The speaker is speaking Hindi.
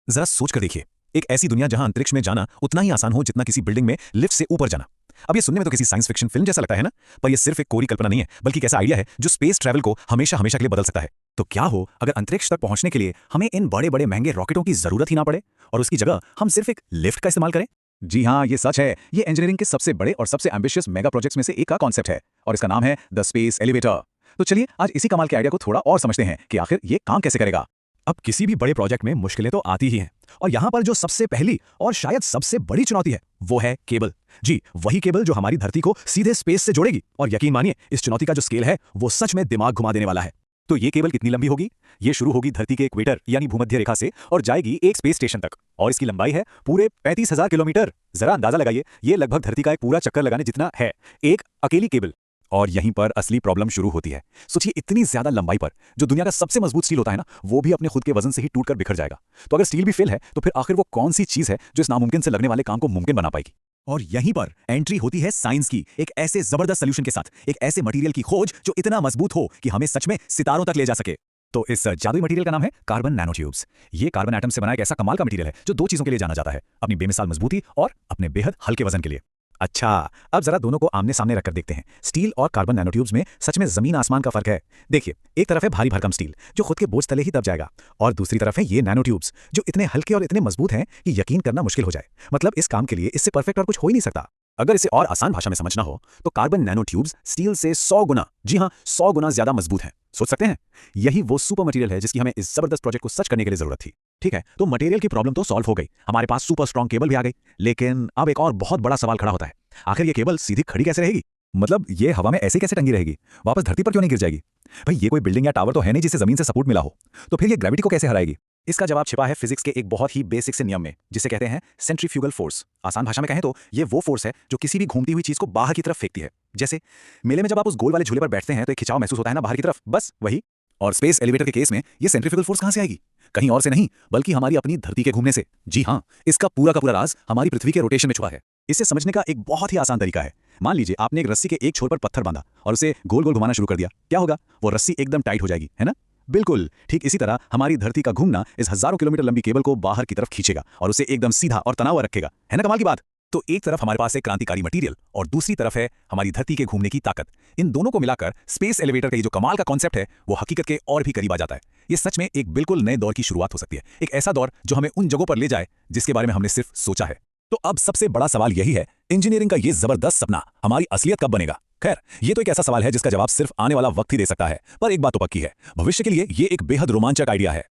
जरा सोच कर देखिए, एक ऐसी दुनिया जहां अंतरिक्ष में जाना उतना ही आसान हो जितना किसी बिल्डिंग में लिफ्ट से ऊपर जाना। अब ये सुनने में तो किसी साइंस फिक्शन फिल्म जैसा लगता है ना, पर ये सिर्फ एक कोरी कल्पना नहीं है, बल्कि एक ऐसा आइडिया है जो स्पेस ट्रैवल को हमेशा हमेशा के लिए बदल सकता है। तो क्या हो अगर अंतरिक्ष तक पहुंचने के लिए हमें इन बड़े बड़े महंगे रॉकेटों की जरूरत ही ना पड़े और उसकी जगह हम सिर्फ एक लिफ्ट का इस्तेमाल करें। जी हाँ, ये सच है। ये इंजीनियरिंग के सबसे बड़े और सबसे एम्बिशियस मेगा प्रोजेक्ट्स में से एक का कॉन्सेप्ट है और इसका नाम है द स्पेस एलिवेटर। तो चलिए आज इसी कमाल के आइडिया को थोड़ा और समझते हैं कि आखिर ये काम कैसे करेगा। अब किसी भी बड़े प्रोजेक्ट में मुश्किलें तो आती ही हैं, और यहाँ पर जो सबसे पहली और शायद सबसे बड़ी चुनौती है वो है केबल। जी, वही केबल जो हमारी धरती को सीधे स्पेस से जोड़ेगी। और यकीन मानिए, इस चुनौती का जो स्केल है वो सच में दिमाग घुमा देने वाला है। तो ये केबल कितनी लंबी होगी? ये शुरू होगी धरती के इक्वेटर यानी भूमध्य रेखा से और जाएगी एक स्पेस स्टेशन तक, और इसकी लंबाई है पूरे 35,000 किलोमीटर। जरा अंदाजा लगाइए, ये लगभग धरती का एक पूरा चक्कर लगाने जितना है एक अकेली केबल। और यहीं पर असली प्रॉब्लम शुरू होती है। सोचिए, इतनी ज्यादा लंबाई पर जो दुनिया का सबसे मजबूत स्टील होता है ना, वो भी अपने खुद के वजन से ही टूटकर बिखर जाएगा। तो अगर स्टील भी फेल है तो फिर आखिर वो कौन सी चीज है जो इस नामुमकिन से लगने वाले काम को मुमकिन बना पाएगी? और यहीं पर एंट्री होती है साइंस की, एक ऐसे जबरदस्त सोल्यूशन के साथ, एक ऐसे मटेरियल की खोज जो इतना मजबूत हो कि हमें सच में सितारों तक ले जा सके। तो इस जादुई मटेरियल का नाम है कार्बन नैनोट्यूब्स। ये कार्बन एटम से बना एक ऐसा कमाल का मटेरियल है जो दो चीजों के लिए जाना जाता है, अपनी बेमिसाल मजबूती और अपने बेहद हल्के वजन के लिए। अच्छा, अब जरा दोनों को आमने सामने रखकर देखते हैं। स्टील और कार्बन नैनोट्यूब्स में सच में जमीन आसमान का फर्क है। देखिए, एक तरफ है भारी भरकम स्टील जो खुद के बोझ तले ही दब जाएगा, और दूसरी तरफ है ये नैनोट्यूब्स जो इतने हल्के और इतने मजबूत हैं कि यकीन करना मुश्किल हो जाए। मतलब इस काम के लिए इससे परफेक्ट और कुछ हो ही नहीं सकता। अगर इसे और आसान भाषा में समझना हो तो कार्बन नैनोट्यूब्स स्टील से 100 गुना, जी हाँ 100 गुना ज्यादा मजबूत हैं। सोच सकते हैं, यही वो सुपर मटेरियल है जिसकी हमें इस जबरदस्त प्रोजेक्ट को सच करने के लिए जरूरत थी। ठीक है, तो मटेरियल की प्रॉब्लम तो सॉल्व हो गई, हमारे पास सुपर स्ट्रॉन्ग केबल भी आ गई। लेकिन अब एक और बहुत बड़ा सवाल खड़ा होता है, आखिर ये केबल सीधी खड़ी कैसे रहेगी? मतलब ये हवा में ऐसे कैसे टंगी रहेगी, वापस धरती पर क्यों नहीं गिर जाएगी? भाई, ये कोई बिल्डिंग या टावर तो है नहीं जिसे जमीन से सपोर्ट मिला हो। तो फिर ये ग्रेविटी को कैसे हराएगी? इसका जवाब छिपा है फिजिक्स के एक बहुत ही बेसिक से नियम में, जिसे कहते हैं सेंट्रीफ्यूगल फोर्स। आसान भाषा में कहें तो ये वो फोर्स है जो किसी भी घूमती हुई चीज को बाहर की तरफ फेंकती है। जैसे मेले में जब आप उस गोल वाले झूले पर बैठते हैं तो एक खिंचाव महसूस होता है ना बाहर की तरफ, बस वही। और स्पेस एलिवेटर के केस में ये सेंट्रीफ्यूगल फोर्स कहां से आएगी? कहीं और से नहीं, बल्कि हमारी अपनी धरती के घूमने से। जी हाँ, इसका पूरा का पूरा राज हमारी पृथ्वी के रोटेशन में छुपा है। इसे समझने का एक बहुत ही आसान तरीका है। मान लीजिए आपने एक रस्सी के एक छोर पर पत्थर बांधा और उसे गोल गोल घुमाना शुरू कर दिया। क्या होगा? वो रस्सी एकदम टाइट हो जाएगी, है ना? बिल्कुल ठीक इसी तरह हमारी धरती का घूमना इस हजारों किलोमीटर लंबी केबल को बाहर की तरफ खींचेगा और उसे एकदम सीधा और तनाव रखेगा। है ना कमाल की बात? तो एक तरफ हमारे पास है क्रांतिकारी मटेरियल और दूसरी तरफ है हमारी धरती के घूमने की ताकत। इन दोनों को मिलाकर स्पेस एलिवेटर का ये जो कमाल का कॉन्सेप्ट है वो हकीकत के और भी करीब आ जाता है। ये सच में एक बिल्कुल नए दौर की शुरुआत हो सकती है, एक ऐसा दौर जो हमें उन जगहों पर ले जाए जिसके बारे में हमने सिर्फ सोचा है। तो अब सबसे बड़ा सवाल यही है, इंजीनियरिंग का ये जबरदस्त सपना हमारी असलियत कब बनेगा? खैर, ये तो एक ऐसा सवाल है जिसका जवाब सिर्फ आने वाला वक्त ही दे सकता है, पर एक बात तो पक्की है, भविष्य के लिए ये एक बेहद रोमांचक आइडिया है।